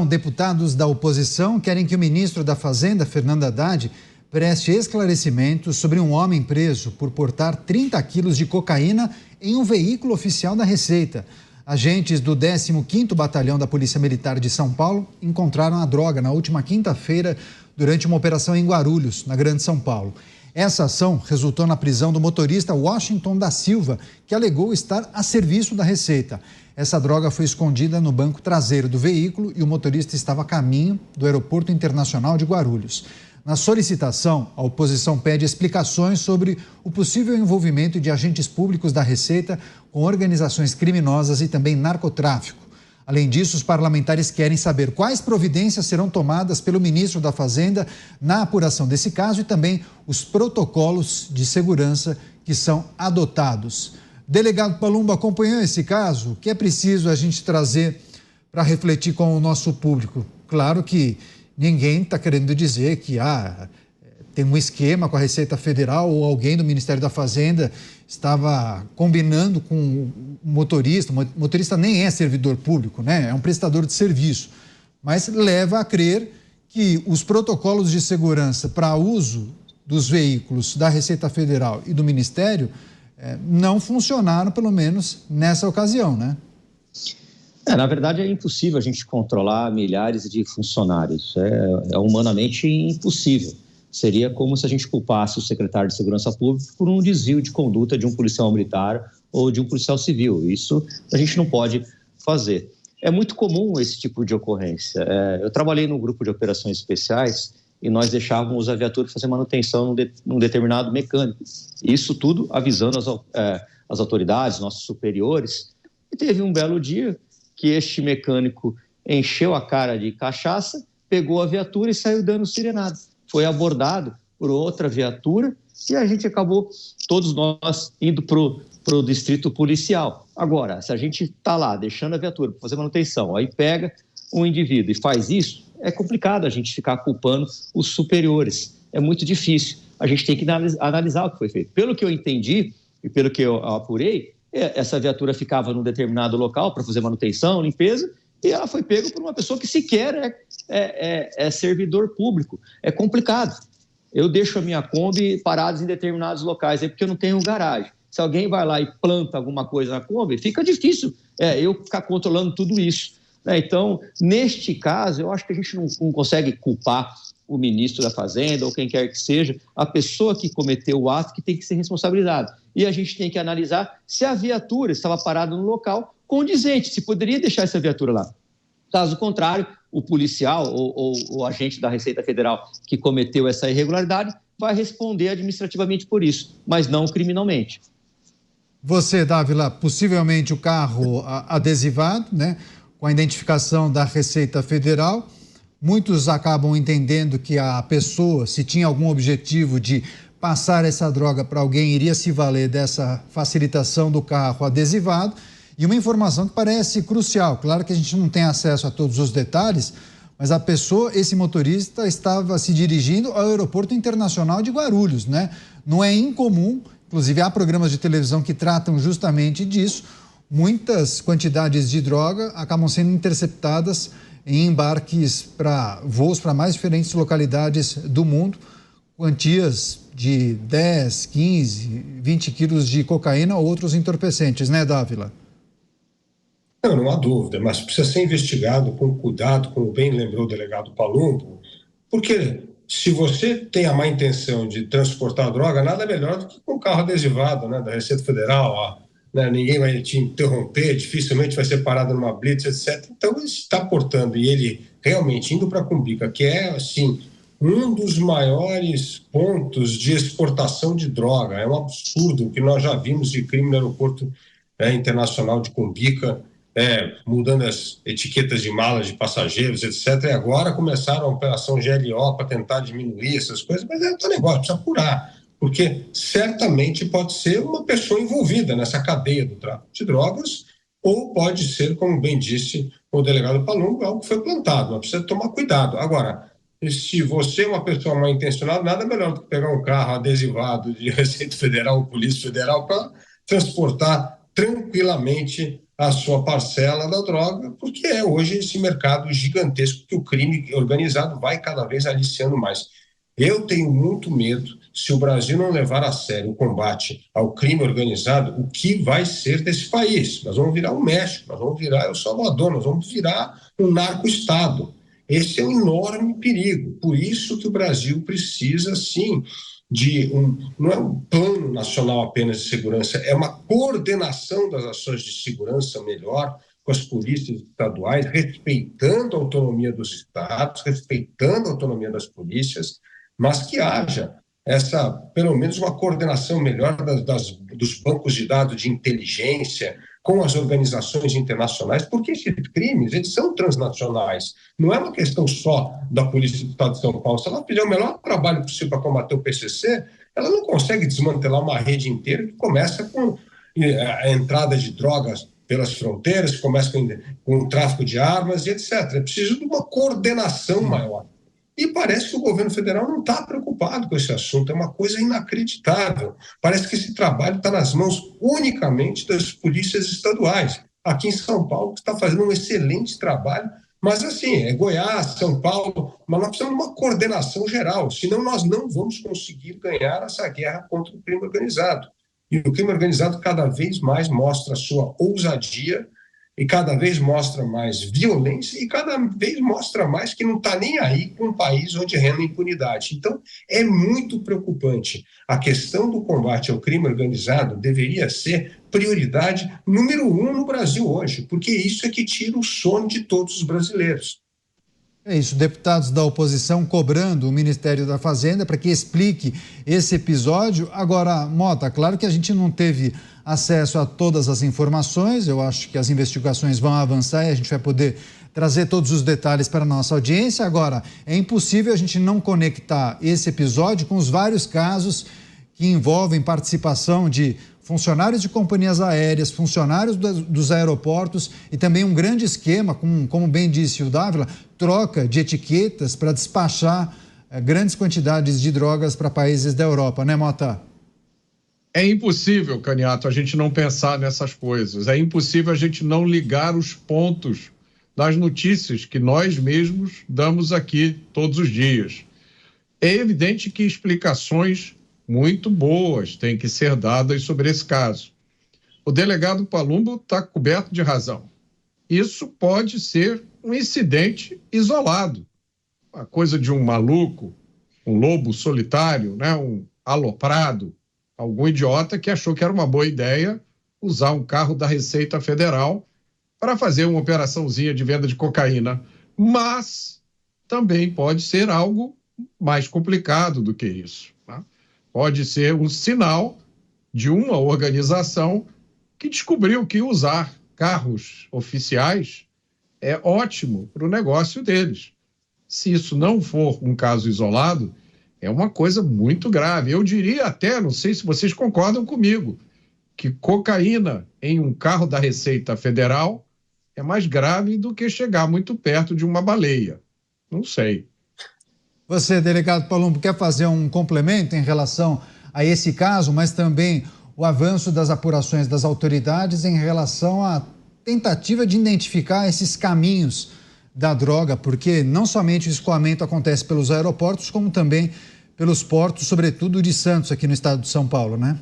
Deputados da oposição querem que o ministro da Fazenda, Fernando Haddad, preste esclarecimentos sobre um homem preso por portar 30 quilos de cocaína em um veículo oficial da Receita. Agentes do 15º Batalhão da Polícia Militar de São Paulo encontraram a droga na última quinta-feira durante uma operação em Guarulhos, na Grande São Paulo. Essa ação resultou na prisão do motorista Washington da Silva, que alegou estar a serviço da Receita. Essa droga foi escondida no banco traseiro do veículo e o motorista estava a caminho do Aeroporto Internacional de Guarulhos. Na solicitação, a oposição pede explicações sobre o possível envolvimento de agentes públicos da Receita com organizações criminosas e também narcotráfico. Além disso, os parlamentares querem saber quais providências serão tomadas pelo ministro da Fazenda na apuração desse caso e também os protocolos de segurança que são adotados. Delegado Palumbo acompanhou esse caso. O que é preciso a gente trazer para refletir com o nosso público? Claro que ninguém está querendo dizer que tem um esquema com a Receita Federal ou alguém do Ministério da Fazenda estava combinando com o motorista. O motorista nem é servidor público, né? É um prestador de serviço. Mas leva a crer que os protocolos de segurança para uso dos veículos da Receita Federal e do Ministério não funcionaram, pelo menos nessa ocasião, né? Na verdade, é impossível a gente controlar milhares de funcionários. É humanamente impossível. Seria como se a gente culpasse o secretário de Segurança Pública por um desvio de conduta de um policial militar ou de um policial civil. Isso a gente não pode fazer. É muito comum esse tipo de ocorrência. Eu trabalhei num grupo de operações especiais e nós deixávamos a viatura fazer manutenção num determinado mecânico. Isso tudo avisando as autoridades, nossos superiores. E teve um belo dia que este mecânico encheu a cara de cachaça, pegou a viatura e saiu dando sirenada. Foi abordado por outra viatura e a gente acabou, todos nós, indo para o distrito policial. Agora, se a gente está lá deixando a viatura para fazer manutenção, aí pega um indivíduo e faz isso, é complicado a gente ficar culpando os superiores. É muito difícil. A gente tem que analisar o que foi feito. Pelo que eu entendi e pelo que eu apurei, essa viatura ficava num determinado local para fazer manutenção, limpeza, e ela foi pega por uma pessoa que sequer é servidor público. É complicado. Eu deixo a minha Kombi parada em determinados locais, porque eu não tenho garagem. Se alguém vai lá e planta alguma coisa na Kombi, fica difícil eu ficar controlando tudo isso. Então, neste caso, eu acho que a gente não consegue culpar o ministro da Fazenda ou quem quer que seja, a pessoa que cometeu o ato que tem que ser responsabilizada. E a gente tem que analisar se a viatura estava parada no local condizente, se poderia deixar essa viatura lá. Caso contrário, o policial ou o agente da Receita Federal que cometeu essa irregularidade vai responder administrativamente por isso, mas não criminalmente. Você, Dávila, possivelmente o carro adesivado, né, com a identificação da Receita Federal. Muitos acabam entendendo que a pessoa, se tinha algum objetivo de passar essa droga para alguém, iria se valer dessa facilitação do carro adesivado. E uma informação que parece crucial. Claro que a gente não tem acesso a todos os detalhes, mas a pessoa, esse motorista, estava se dirigindo ao Aeroporto Internacional de Guarulhos, né? Não é incomum, inclusive há programas de televisão que tratam justamente disso. Muitas quantidades de droga acabam sendo interceptadas em embarques para voos para mais diferentes localidades do mundo, quantias de 10, 15, 20 quilos de cocaína ou outros entorpecentes, né, Dávila? Não há dúvida, mas precisa ser investigado com cuidado, como bem lembrou o delegado Palumbo, porque se você tem a má intenção de transportar droga, nada melhor do que com o carro adesivado, né, da Receita Federal, ninguém vai te interromper, dificilmente vai ser parado numa blitz, etc. Então, ele está portando, e ele realmente indo para a Cumbica, que é, assim, um dos maiores pontos de exportação de droga. É um absurdo o que nós já vimos de crime no aeroporto internacional de Cumbica, mudando as etiquetas de malas de passageiros, etc. E agora começaram a operação GLO para tentar diminuir essas coisas, mas é outro negócio, precisa apurar, porque certamente pode ser uma pessoa envolvida nessa cadeia do tráfico de drogas, ou pode ser, como bem disse o delegado Palumbo, algo que foi plantado, mas precisa tomar cuidado. Agora, se você é uma pessoa mal intencionada, nada melhor do que pegar um carro adesivado de Receita Federal ou Polícia Federal para transportar tranquilamente a sua parcela da droga, porque é hoje esse mercado gigantesco que o crime organizado vai cada vez aliciando mais. Eu tenho muito medo, se o Brasil não levar a sério o combate ao crime organizado, o que vai ser desse país? Nós vamos virar o México, nós vamos virar El Salvador, nós vamos virar um narco-estado. Esse é um enorme perigo. Por isso que o Brasil precisa, sim, não é um plano nacional apenas de segurança, é uma coordenação das ações de segurança melhor com as polícias estaduais, respeitando a autonomia dos estados, respeitando a autonomia das polícias, mas que haja pelo menos uma coordenação melhor dos bancos de dados de inteligência com as organizações internacionais, porque esses crimes, eles são transnacionais. Não é uma questão só da Polícia do Estado de São Paulo. Se ela fizer o melhor trabalho possível para combater o PCC, ela não consegue desmantelar uma rede inteira que começa com a entrada de drogas pelas fronteiras, que começa com o tráfico de armas e etc. É preciso de uma coordenação maior. E parece que o governo federal não está preocupado com esse assunto, é uma coisa inacreditável. Parece que esse trabalho está nas mãos unicamente das polícias estaduais. Aqui em São Paulo, que está fazendo um excelente trabalho, mas assim, é Goiás, São Paulo, mas nós precisamos de uma coordenação geral, senão nós não vamos conseguir ganhar essa guerra contra o crime organizado. E o crime organizado cada vez mais mostra a sua ousadia, e cada vez mostra mais violência e cada vez mostra mais que não está nem aí com um país onde reina a impunidade. Então, é muito preocupante. A questão do combate ao crime organizado deveria ser prioridade número 1 no Brasil hoje, porque isso é que tira o sono de todos os brasileiros. É isso, deputados da oposição cobrando o Ministério da Fazenda para que explique esse episódio. Agora, Mota, claro que a gente não teve acesso a todas as informações, eu acho que as investigações vão avançar e a gente vai poder trazer todos os detalhes para a nossa audiência. Agora, é impossível a gente não conectar esse episódio com os vários casos que envolvem participação de funcionários de companhias aéreas, funcionários dos aeroportos e também um grande esquema, como bem disse o Dávila, troca de etiquetas para despachar grandes quantidades de drogas para países da Europa, né, Mota? É impossível, Caniato, a gente não pensar nessas coisas. É impossível a gente não ligar os pontos das notícias que nós mesmos damos aqui todos os dias. É evidente que explicações muito boas têm que ser dadas sobre esse caso. O delegado Palumbo está coberto de razão. Isso pode ser um incidente isolado. Uma coisa de um maluco, um lobo solitário, né? Um aloprado, algum idiota que achou que era uma boa ideia usar um carro da Receita Federal para fazer uma operaçãozinha de venda de cocaína. Mas também pode ser algo mais complicado do que isso. Tá? Pode ser um sinal de uma organização que descobriu que usar carros oficiais é ótimo para o negócio deles. Se isso não for um caso isolado, é uma coisa muito grave. Eu diria até, não sei se vocês concordam comigo, que cocaína em um carro da Receita Federal é mais grave do que chegar muito perto de uma baleia. Não sei. Você, delegado Palumbo, quer fazer um complemento em relação a esse caso, mas também o avanço das apurações das autoridades em relação à tentativa de identificar esses caminhos da droga, porque não somente o escoamento acontece pelos aeroportos, como também pelos portos, sobretudo de Santos, aqui no estado de São Paulo, né?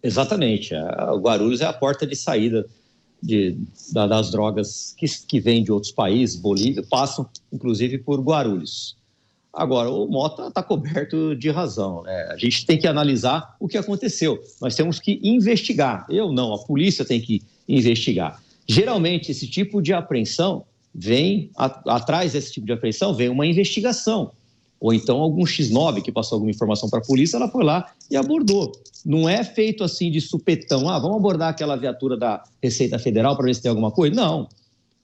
Exatamente. O Guarulhos é a porta de saída das drogas que vêm de outros países, Bolívia, passam inclusive por Guarulhos. Agora, o Mota está coberto de razão, né? A gente tem que analisar o que aconteceu. Nós temos que investigar. Eu não, a polícia tem que investigar. Geralmente, esse tipo de apreensão atrás desse tipo de apreensão vem uma investigação. Ou então algum X9 que passou alguma informação para a polícia, ela foi lá e abordou. Não é feito assim de supetão. Vamos abordar aquela viatura da Receita Federal para ver se tem alguma coisa? Não.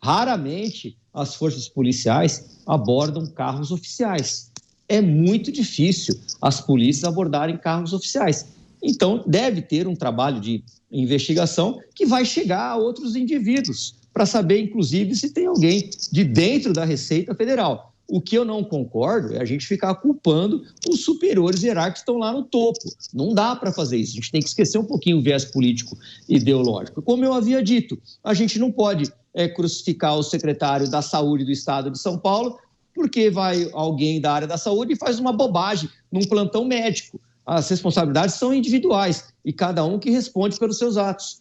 Raramente as forças policiais abordam carros oficiais. É muito difícil as polícias abordarem carros oficiais. Então, deve ter um trabalho de investigação que vai chegar a outros indivíduos, para saber, inclusive, se tem alguém de dentro da Receita Federal. O que eu não concordo é a gente ficar culpando os superiores hierárquicos que estão lá no topo. Não dá para fazer isso. A gente tem que esquecer um pouquinho o viés político ideológico. Como eu havia dito, a gente não pode crucificar o secretário da Saúde do Estado de São Paulo porque vai alguém da área da saúde e faz uma bobagem num plantão médico. As responsabilidades são individuais e cada um que responde pelos seus atos.